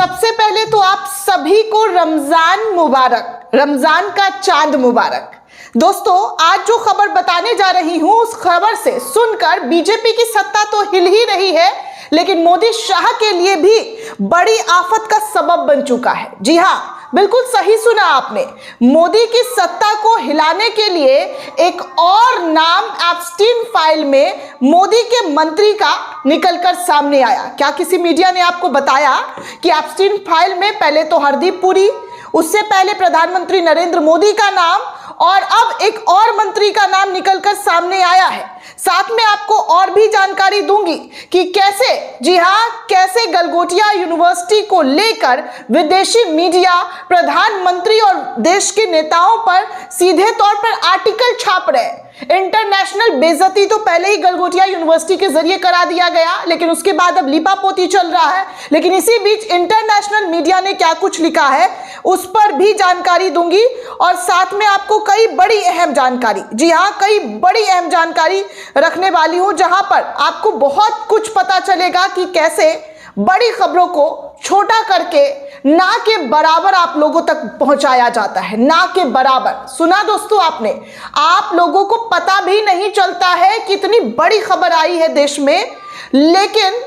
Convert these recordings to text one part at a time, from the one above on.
सबसे पहले तो आप सभी को रमजान मुबारक, रमजान का चांद मुबारक। दोस्तों, आज जो खबर बताने जा रही हूं उस खबर से सुनकर बीजेपी की सत्ता तो हिल ही रही है, लेकिन मोदी शाह के लिए भी बड़ी आफत का सबब बन चुका है। जी हां, बिल्कुल सही सुना आपने। मोदी की सत्ता को हिलाने के लिए एक और नाम एप्स्टीन फाइल में मोदी के मंत्री का निकलकर सामने आया। क्या किसी मीडिया ने आपको बताया कि एप्स्टीन फाइल में पहले तो हरदीप पुरी, उससे पहले प्रधानमंत्री नरेंद्र मोदी का नाम और अब एक और मंत्री का नाम निकलकर सामने आया है। साथ में आपको और भी जानकारी दूंगी कि कैसे, जी हां, कैसे गलगोटिया यूनिवर्सिटी को लेकर विदेशी मीडिया प्रधानमंत्री और देश के नेताओं पर सीधे तौर पर आर्टिकल छाप रहे हैं। इंटरनेशनल बेइज्जती तो पहले ही गलगोटिया यूनिवर्सिटी के जरिए करा दिया गया, लेकिन उसके बाद अब लीपापोती चल रहा है। लेकिन इसी बीच इंटरनेशनल मीडिया ने क्या कुछ लिखा है उस पर भी जानकारी दूंगी और साथ में आपको कई बड़ी अहम जानकारी, जी हां, कई बड़ी अहम जानकारी रखने वाली हूं, जहां पर आपको बहुत कुछ पता चलेगा कि कैसे बड़ी खबरों को छोटा करके ना के बराबर आप लोगों तक पहुंचाया जाता है। ना के बराबर सुना दोस्तों आपने, आप लोगों को पता भी नहीं चलता है कितनी बड़ी खबर आई है देश में, लेकिन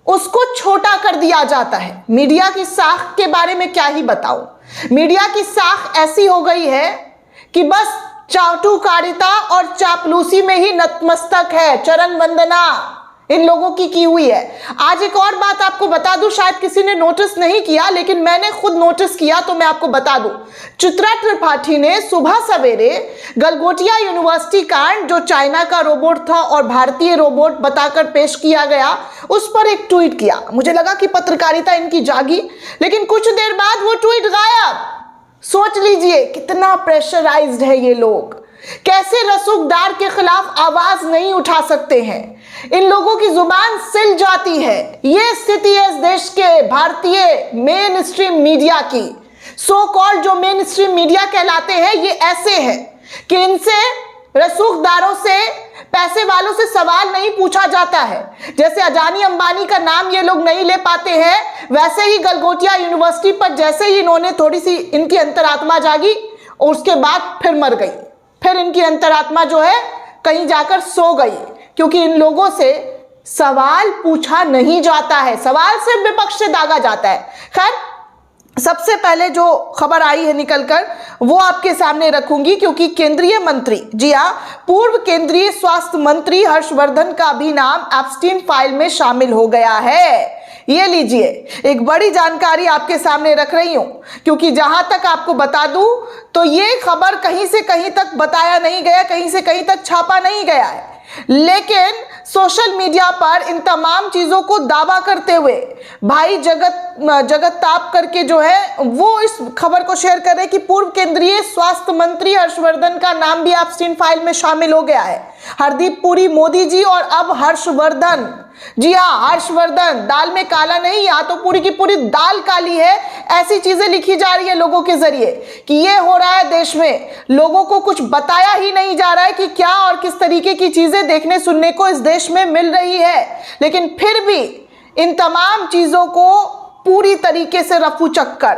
उसको छोटा कर दिया जाता है। मीडिया की साख के बारे में क्या ही बताऊं। मीडिया की साख ऐसी हो गई है कि बस चाटुकारिता और चापलूसी में ही नतमस्तक है। चरण वंदना इन लोगों की हुई है। आज एक और बात आपको बता दूं, शायद किसी ने नोटिस नहीं किया, लेकिन मैंने खुद नोटिस किया तो मैं आपको बता दूं। चित्रा त्रिपाठी ने सुबह सवेरे गलगोटिया यूनिवर्सिटी कांड, जो चाइना का रोबोट था और भारतीय रोबोट बताकर पेश किया गया, उस पर एक ट्वीट किया। मुझे लगा कि पत्रकारिता इनकी जागी, लेकिन कुछ देर बाद वो ट्वीट गायब। सोच लीजिए कितना प्रेशराइज्ड है ये लोग, कैसे रसूखदार के खिलाफ आवाज नहीं उठा सकते हैं। इन लोगों की जुबान सिल जाती है। ये स्थिति है इस देश के भारतीय मेन स्ट्रीम मीडिया की। सो कॉल्ड जो मेन स्ट्रीम मीडिया कहलाते हैं, ये ऐसे हैं कि इनसे, रसूखदारों से, पैसे वालों से सवाल नहीं पूछा जाता है। जैसे अडानी अंबानी का नाम ये लोग नहीं ले पाते हैं, वैसे ही गलगोटिया यूनिवर्सिटी पर जैसे ही इन्होंने थोड़ी सी इनकी अंतरात्मा जागी और उसके बाद फिर मर गई, फिर इनकी अंतरात्मा जो है कहीं जाकर सो गई, क्योंकि इन लोगों से सवाल पूछा नहीं जाता है, सवाल सिर्फ विपक्ष से दागा जाता है। खैर, सबसे पहले जो खबर आई है निकलकर वो आपके सामने रखूंगी, क्योंकि केंद्रीय मंत्री, जी हां, पूर्व केंद्रीय स्वास्थ्य मंत्री हर्षवर्धन का भी नाम एप्स्टीन फाइल में शामिल हो गया है। ये लीजिए, एक बड़ी जानकारी आपके सामने रख रही हूं, क्योंकि जहां तक आपको बता दूं तो ये खबर कहीं से कहीं तक बताया नहीं गया, कहीं से कहीं तक छापा नहीं गया है, लेकिन सोशल मीडिया पर इन तमाम चीजों को दावा करते हुए भाई जगत ताप करके जो है वो इस खबर को शेयर कर रहे कि पूर्व केंद्रीय स्वास्थ्य मंत्री हर्षवर्धन का नाम भी एप्स्टीन फाइल में शामिल हो गया है। हरदीप पुरी, मोदी जी और अब हर्षवर्धन। जी हाँ, हर्षवर्धन, दाल में काला नहीं, या तो पूरी की पूरी दाल काली है। ऐसी चीजें लिखी जा रही है लोगों के जरिए कि ये हो रहा है देश में। लोगों को कुछ बताया ही नहीं जा रहा है कि क्या और किस तरीके की चीजें देखने सुनने को इस देश में मिल रही है, लेकिन फिर भी इन तमाम चीजों को पूरी तरीके से रफू चक्कर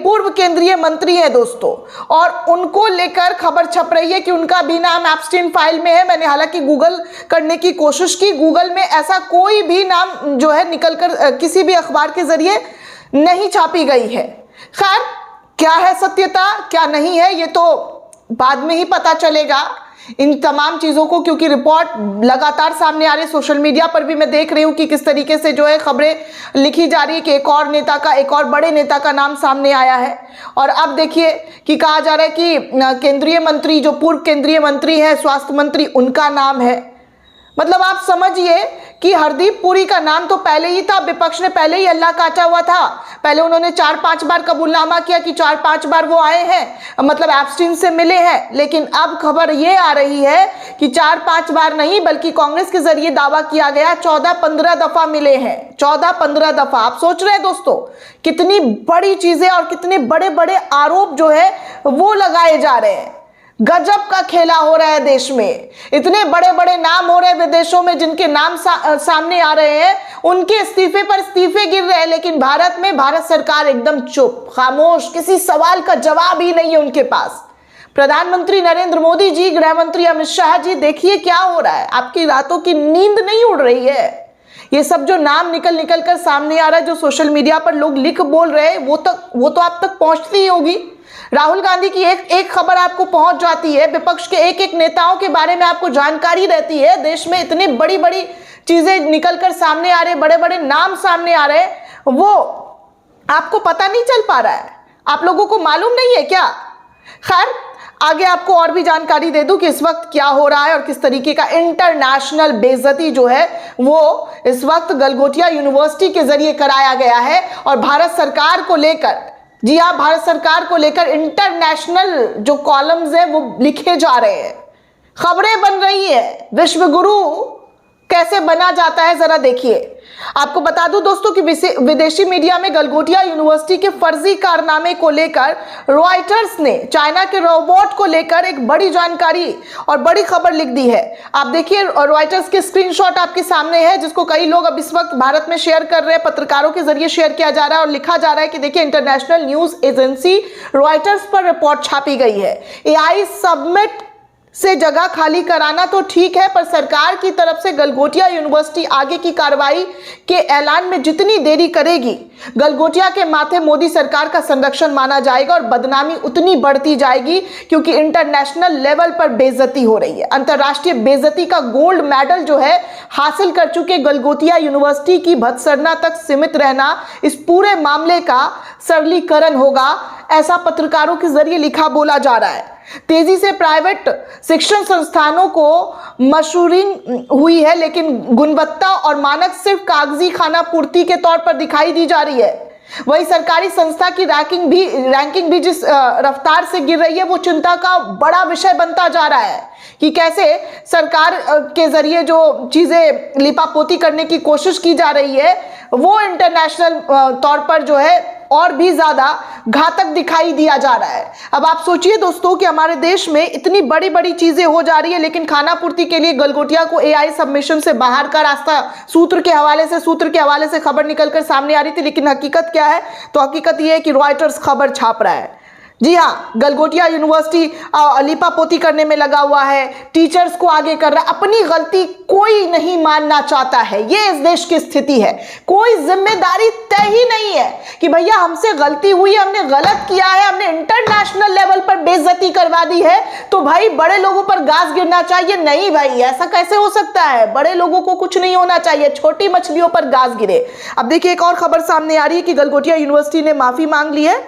पूर्व केंद्रीय मंत्री है दोस्तों, और उनको लेकर खबर छप रही है कि उनका भी नाम एप्स्टीन फाइल में है। मैंने हालांकि गूगल करने की कोशिश की, गूगल में ऐसा कोई भी नाम जो है निकलकर किसी भी अखबार के जरिए नहीं छापी गई है। खैर, क्या है सत्यता क्या नहीं है ये तो बाद में ही पता चलेगा इन तमाम चीज़ों को, क्योंकि रिपोर्ट लगातार सामने आ रही है। सोशल मीडिया पर भी मैं देख रही हूँ कि किस तरीके से जो है खबरें लिखी जा रही है कि एक और नेता का, एक और बड़े नेता का नाम सामने आया है। और अब देखिए कि कहा जा रहा है कि केंद्रीय मंत्री, जो पूर्व केंद्रीय मंत्री है स्वास्थ्य मंत्री, उनका नाम है। मतलब आप समझिए कि हरदीप पुरी का नाम तो पहले ही था, विपक्ष ने पहले ही अल्लाह काटा हुआ था। पहले उन्होंने 4-5 बार कबूलनामा किया कि 4-5 बार वो आए हैं, मतलब एप्स्टीन से मिले हैं, लेकिन अब खबर ये आ रही है कि 4-5 बार नहीं, बल्कि कांग्रेस के जरिए दावा किया गया 14-15 दफा मिले हैं। 14-15 दफा। आप सोच रहे हैं दोस्तों कितनी बड़ी चीजें और कितने बड़े बड़े आरोप जो है वो लगाए जा रहे हैं। गजब का खेला हो रहा है देश में। इतने बड़े बड़े नाम हो रहे हैं विदेशों में, जिनके नाम सामने आ रहे हैं, उनके इस्तीफे पर इस्तीफे गिर रहे हैं, लेकिन भारत में भारत सरकार एकदम चुप, खामोश, किसी सवाल का जवाब ही नहीं है उनके पास। प्रधानमंत्री नरेंद्र मोदी जी, गृह मंत्री अमित शाह जी, देखिए क्या हो रहा है। आपकी रातों की नींद नहीं उड़ रही है। ये सब जो नाम निकल निकल कर सामने आ रहा है, जो सोशल मीडिया पर लोग लिख बोल रहे हैं, वो तो आप तक पहुंचती ही होगी। राहुल गांधी की एक खबर आपको पहुंच जाती है, विपक्ष के एक नेताओं के बारे में आपको जानकारी रहती है। देश में इतनी बड़ी बड़ी चीजें निकल कर सामने आ रहे, बड़े बड़े नाम सामने आ रहे, वो आपको पता नहीं चल पा रहा है। आप लोगों को मालूम नहीं है क्या? खैर, आगे आपको और भी जानकारी दे दूं कि इस वक्त क्या हो रहा है और किस तरीके का इंटरनेशनल बेइज्जती जो है वो इस वक्त गलगोटिया यूनिवर्सिटी के जरिए कराया गया है। और भारत सरकार को लेकर, जी हाँ, भारत सरकार को लेकर इंटरनेशनल जो कॉलम्स हैं वो लिखे जा रहे हैं, खबरें बन रही है। विश्वगुरु कैसे बना जाता है, जरा देखिए। आपको बता दूं दोस्तों कि विदेशी मीडिया में गलगोटिया यूनिवर्सिटी के फर्जी कारनामे को लेकर रॉयटर्स ने चाइना के रोबोट को लेकर एक बड़ी जानकारी और बड़ी खबर लिख दी है। आप देखिए, रॉयटर्स के स्क्रीनशॉट आपके सामने है, जिसको कई लोग अब इस वक्त भारत में शेयर कर रहे हैं, पत्रकारों के जरिए शेयर किया जा रहा है और लिखा जा रहा है कि देखिए, इंटरनेशनल न्यूज एजेंसी रॉयटर्स पर रिपोर्ट छापी गई है। AI सबमिट से जगह खाली कराना तो ठीक है, पर सरकार की तरफ से गलगोटिया यूनिवर्सिटी आगे की कार्रवाई के ऐलान में जितनी देरी करेगी, गलगोटिया के माथे मोदी सरकार का संरक्षण माना जाएगा और बदनामी उतनी बढ़ती जाएगी, क्योंकि इंटरनेशनल लेवल पर बेइज्जती हो रही है। अंतर्राष्ट्रीय बेइज्जती का गोल्ड मेडल जो है हासिल कर चुके गलगोटिया यूनिवर्सिटी की भत्सरना तक सीमित रहना इस पूरे मामले का सरलीकरण होगा, ऐसा पत्रकारों के जरिए लिखा बोला जा रहा है। तेजी से प्राइवेट शिक्षण संस्थानों को मशहूरी हुई है, लेकिन गुणवत्ता और मानक सिर्फ कागजी खाना पूर्ति के तौर पर दिखाई दी जा रही है। वही सरकारी संस्था की रैंकिंग भी जिस रफ्तार से गिर रही है, वो चिंता का बड़ा विषय बनता जा रहा है कि कैसे सरकार के जरिए जो चीजें लिपापोती करने की कोशिश की जा रही है, वो इंटरनेशनल तौर पर जो है और भी ज्यादा घातक दिखाई दिया जा रहा है। अब आप सोचिए दोस्तों कि हमारे देश में इतनी बड़ी बड़ी चीजें हो जा रही है, लेकिन खाना पूर्ति के लिए गलगोटिया को AI सबमिशन से बाहर का रास्ता सूत्र के हवाले से खबर निकलकर सामने आ रही थी। लेकिन हकीकत क्या है? तो हकीकत यह है कि रॉयटर्स खबर छाप रहा है। जी हाँ, गलगोटिया यूनिवर्सिटी लिपापोती करने में लगा हुआ है, टीचर्स को आगे कर रहा है। अपनी गलती कोई नहीं मानना चाहता है, ये इस देश की स्थिति है। कोई जिम्मेदारी तय ही नहीं है कि भैया हमसे गलती हुई, हमने गलत किया है, हमने इंटरनेशनल लेवल पर बेइज्जती करवा दी है, तो भाई बड़े लोगों पर गाज गिरना चाहिए। नहीं भाई, ऐसा कैसे हो सकता है? बड़े लोगों को कुछ नहीं होना चाहिए, छोटी मछलियों पर गाज गिरे। अब देखिए, एक और खबर सामने आ रही है कि गलगोटिया यूनिवर्सिटी ने माफी मांग ली है।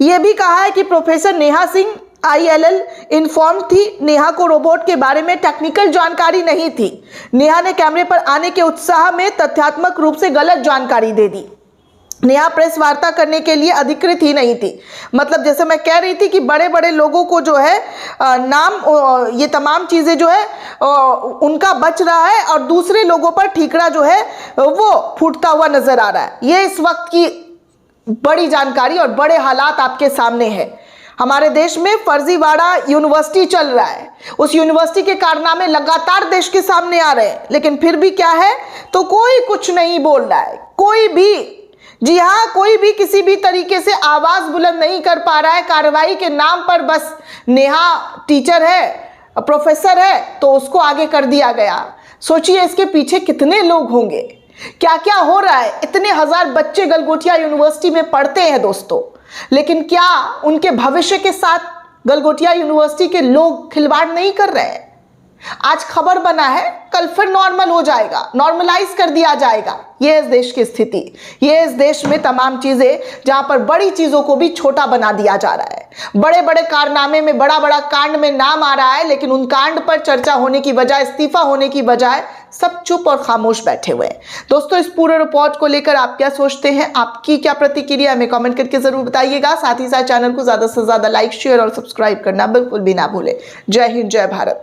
यह भी कहा है कि professor Neha Singh ILL inform थी। नेहा को रोबोट के बारे में टेक्निकल जानकारी नहीं थी। नेहा ने कैमरे पर आने के उत्साह में तथ्यात्मक रूप से गलत जानकारी दे दी। नेहा प्रेस वार्ता करने के लिए अधिकृत ही नहीं थी। मतलब जैसे मैं कह रही थी कि बड़े बड़े लोगों को जो है नाम, ये तमाम चीजें जो है उनका बच रहा है और दूसरे लोगों पर ठीकरा जो है वो फूटता हुआ नजर आ रहा है। ये इस वक्त की बड़ी जानकारी और बड़े हालात आपके सामने है। हमारे देश में फर्जीवाड़ा यूनिवर्सिटी चल रहा है, उस यूनिवर्सिटी के कारनामे लगातार देश के सामने आ रहे हैं, लेकिन फिर भी क्या है, तो कोई कुछ नहीं बोल रहा है। कोई भी, जी हाँ, कोई भी किसी भी तरीके से आवाज बुलंद नहीं कर पा रहा है। कार्रवाई के नाम पर बस नेहा टीचर है, प्रोफेसर है, तो उसको आगे कर दिया गया। सोचिए इसके पीछे कितने लोग होंगे, क्या क्या हो रहा है। इतने हजार बच्चे गलगोटिया यूनिवर्सिटी में पढ़ते हैं दोस्तों, लेकिन क्या उनके भविष्य के साथ गलगोटिया यूनिवर्सिटी के लोग खिलवाड़ नहीं कर रहे हैं? आज खबर बना है, कल फिर नॉर्मल हो जाएगा, नॉर्मलाइज कर दिया जाएगा। ये इस देश की स्थिति, ये इस देश में तमाम चीजें, जहां पर बड़ी चीजों को भी छोटा बना दिया जा रहा है। बड़े बड़े कारनामे में, बड़ा बड़ा कांड में नाम आ रहा है, लेकिन उन कांड पर चर्चा होने की बजाय, इस्तीफा होने की बजाय सब चुप और खामोश बैठे हुए हैं। दोस्तों, इस पूरे रिपोर्ट को लेकर आप क्या सोचते हैं? आपकी क्या प्रतिक्रिया हमें कमेंट करके जरूर बताइएगा। साथ ही साथ चैनल को ज्यादा से ज्यादा लाइक, शेयर और सब्सक्राइब करना बिल्कुल भी ना भूलें। जय हिंद, जय भारत।